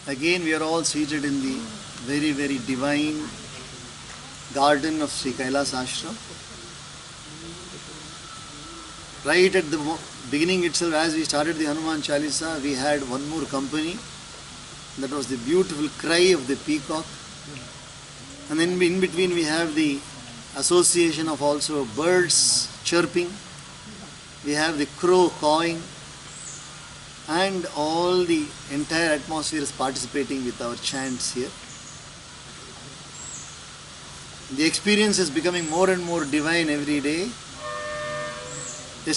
Again, we are all seated in the very, very divine garden of Sri Kailas Ashram. Right at the beginning itself, as we started the Hanuman Chalisa, we had one more company. That was the beautiful cry of the peacock. And then in between we have the association of also birds chirping. We have the crow cawing. And all the entire atmosphere is participating with our chants here. The experience is becoming more and more divine every day. Day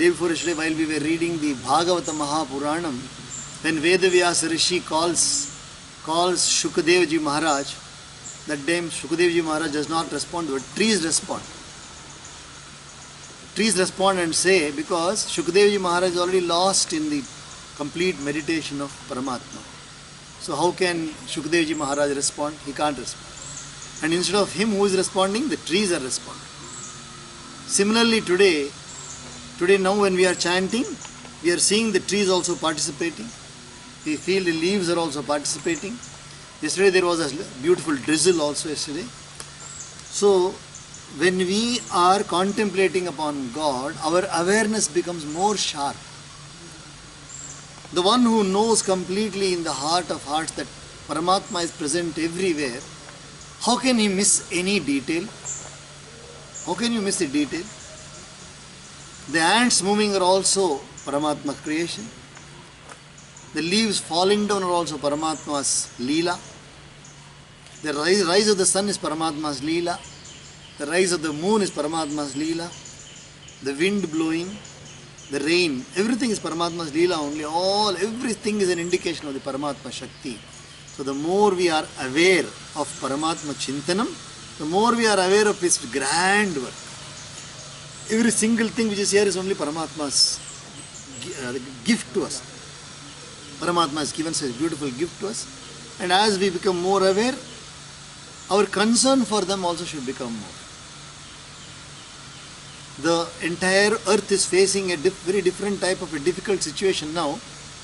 before yesterday, while we were reading the Bhagavata Mahapuranam, when Vedavyasa Rishi calls Shukadev Ji Maharaj, that time Shukadev Ji Maharaj does not respond, but trees respond. Trees respond and say, because Shukadev Ji Maharaj is already lost in the complete meditation of Paramatma. So how can Shukadev Ji Maharaj respond? He can't respond. And instead of him who is responding, the trees are responding. Similarly today now when we are chanting, we are seeing the trees also participating. We feel the leaves are also participating. Yesterday there was a beautiful drizzle also yesterday. So when we are contemplating upon God, our awareness becomes more sharp. The one who knows completely in the heart of hearts that Paramatma is present everywhere, how can he miss any detail? How can you miss a detail? The ants moving are also Paramatma creation. The leaves falling down are also Paramatma's Leela. The rise of the sun is Paramatma's Leela. The rise of the moon is Paramatma's Leela. The wind blowing, the rain, everything is Paramatma's Leela only. Everything is an indication of the Paramatma Shakti. So the more we are aware of Paramatma Chintanam, the more we are aware of his grand work. Every single thing which is here is only Paramatma's gift to us. Paramatma has given such a beautiful gift to us. And as we become more aware, our concern for them also should become more. The entire earth is facing a very different type of a difficult situation now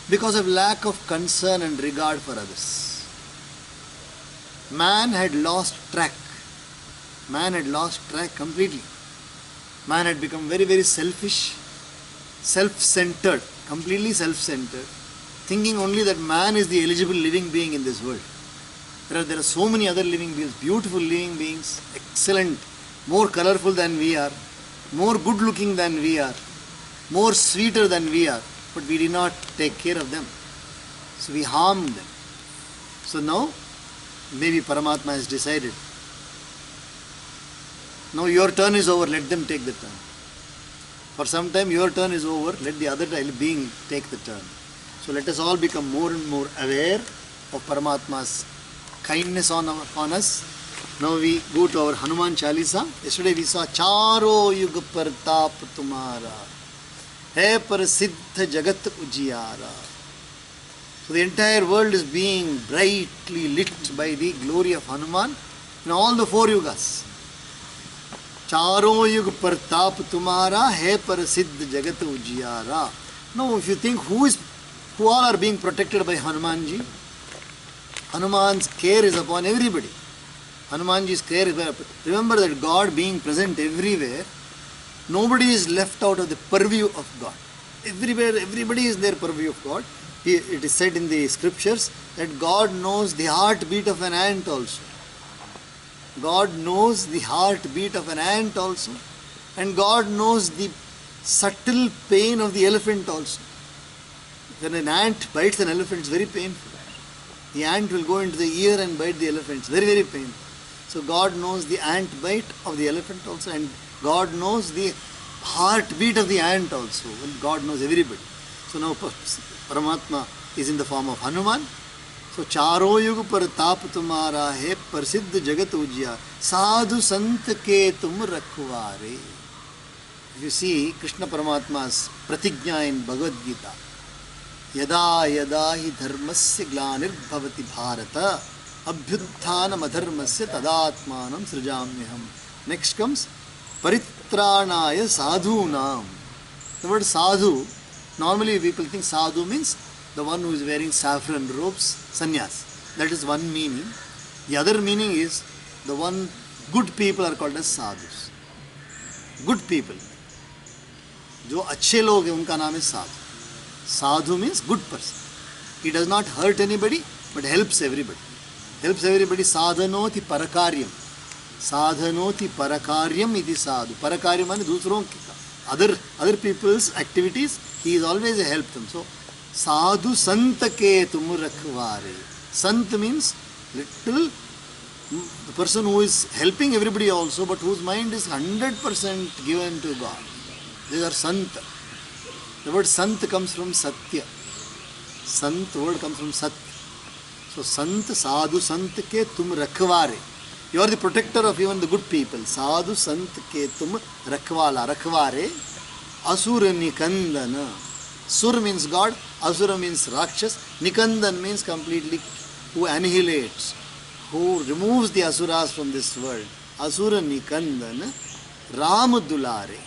because of lack of concern and regard for others. Man had lost track. Man had lost track completely. Man had become very, very selfish, self-centered, completely self-centered, thinking only that man is the eligible living being in this world. There are so many other living beings, beautiful living beings, excellent, more colorful than we are, more good looking than we are, more sweeter than we are, but we did not take care of them. So we harmed them. So now, maybe Paramatma has decided, now your turn is over, let them take the turn. For some time your turn is over, let the other being take the turn. So let us all become more and more aware of Paramatma's kindness on us. Now we go to our Hanuman Chalisa. Yesterday we saw Charo Yug Partap Tumara Hai Parasiddha Jagat Ujiyara. So the entire world is being brightly lit by the glory of Hanuman in all the four yugas. Charo Yug Partap Tumara Hai Parasiddha Jagat Ujiyara. Now if you think who all are being protected by Hanumanji, Hanuman's care is upon everybody. Hanumanji's care is upon. Remember that God being present everywhere, nobody is left out of the purview of God. Everybody is their purview of God. It is said in the scriptures that God knows the heartbeat of an ant also. God knows the heartbeat of an ant also. And God knows the subtle pain of the elephant also. When an ant bites an elephant, it's very painful. The ant will go into the ear and bite the elephant. It's very, very painful. So God knows the ant bite of the elephant also, and God knows the heartbeat of the ant also. And God knows everybody. So now Paramatma is in the form of Hanuman. So Charo Yug Partap Tumara Hai Parasiddha Jagat Ujya Sadhu Sant Ke Tum Rakhware. If you see Krishna Paramatma's Pratignya in Bhagavad Gita, Yada yada hi dharmasya glanir bhavati bharata abhyutthanam adharmasya tadatmanam srijamyaham. Next comes Paritranaya sadhunam. The word sadhu, normally people think sadhu means the one who is wearing saffron robes, sannyas. That is one meaning. The other meaning is the one good people are called as sadhus. Good people. जो अच्छे लोग हैं उनका नाम है साधु. Sadhu means good person. He does not hurt anybody but helps everybody. Helps everybody. Sadhanoti parakaryam. Sadhanoti parakaryam iti sadhu. Parakaryam means दूसरों other people's activities. He is always a help them. So sadhu sant ke tum rakhware. Sant means little, the person who is helping everybody also, but whose mind is 100% given to God. These are sant. The word sant comes from satya. Sant word comes from sat. So sant, sadhu sant ke tum rakhware. You are the protector of even the good people. Sadhu sant ke tum rakhwala. Rakhware. Asura nikandana. Sur means God. Asura means Rakshas. Nikandan means completely who annihilates, who removes the asuras from this world. Asura nikandana. Ram dulare.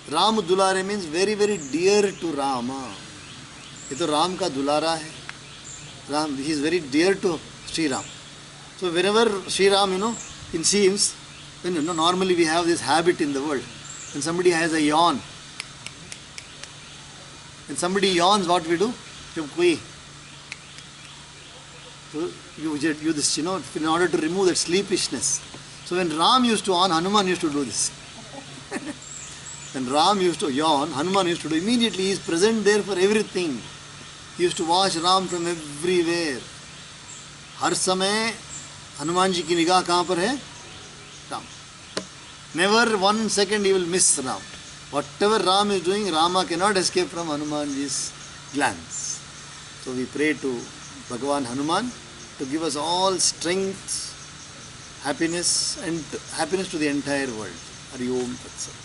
Ram dulare means very, very dear to Rama. ये तो राम का दुलारा है. Ram, he is very dear to Sri Ram. So whenever Sri Ram, in scenes, then normally we have this habit in the world. When somebody has a yawn, when somebody yawns, what we do? So you this, in order to remove that sleepishness. So when Ram used to yawn, Hanuman used to do this. When Ram used to yawn, Hanuman used to do. Immediately he is present there for everything. He used to watch Ram from everywhere. हर समय हनुमान जी की निगाह कहाँ पर है? Ram. Never 1 second he will miss Ram. Whatever Ram is doing, Rama cannot escape from Hanumanji's glance. So we pray to Bhagavan Hanuman to give us all strength, happiness, and happiness to the entire world. Hari Om Tat Sat.